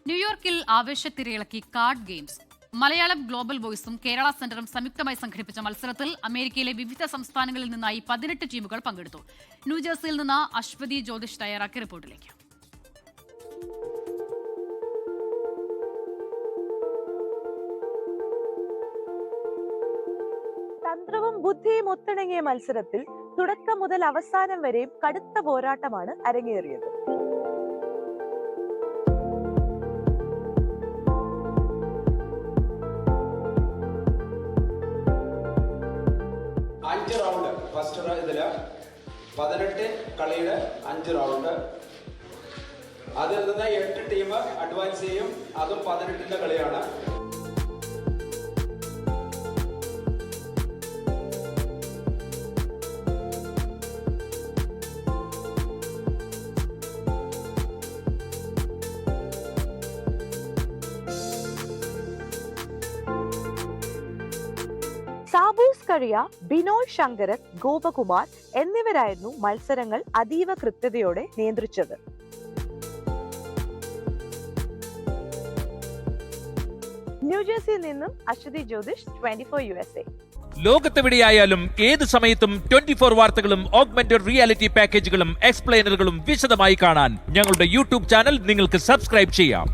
ന്യൂയോർക്കിൽ ആവേശത്തിരയിളക്കി card games. Malayalam global വോയിസും കേരള സെന്ററും സംയുക്തമായി സംഘടിപ്പിച്ച മത്സരത്തിൽ അമേരിക്കയിലെ വിവിധ സംസ്ഥാനങ്ങളിൽ നിന്നായി 18 ടീമുകൾ പങ്കെടുത്തു. ന്യൂജേഴ്സിയിൽ നിന്ന് അശ്വതി ജ്യോതിഷ് തയ്യാറാക്കിയ റിപ്പോർട്ടിലേക്ക്. തന്ത്രവും ബുദ്ധിയും ഒത്തിണങ്ങിയ മത്സരത്തിൽ തുടക്കം മുതൽ അവസാനം വരെയും കടുത്ത പോരാട്ടമാണ് അരങ്ങേറിയത്. അഞ്ച് റൗണ്ട് ഫസ്റ്റ് ഇതില് 18 കളിയുടെ 5 റൗണ്ട്. അതിൽ നിന്ന് 8 ടീം അഡ്വാൻസ് ചെയ്യും. അതും 18ന്റെ കളിയാണ്. സാബൂസ് കഴിയ, ബിനോയ് ശങ്കരൻ, ഗോപകുമാർ എന്നിവരായിരുന്നു മത്സരങ്ങൾ അതീവ കൃത്യതയോടെ നിയന്ത്രിച്ചത്. ന്യൂജേഴ്സിയിൽ നിന്നും അശ്വതി ജ്യോതിഷ്, 24 USA. ലോകത്തെവിടെയായാലും ഏത് സമയത്തും 24 വാർത്തകളും ഓഗ്മെന്റഡ് റിയാലിറ്റി പാക്കേജുകളും എക്സ്പ്ലെയിനറുകളും വിശദമായി കാണാൻ ഞങ്ങളുടെ യൂട്യൂബ് ചാനൽ നിങ്ങൾക്ക് സബ്സ്ക്രൈബ് ചെയ്യാം.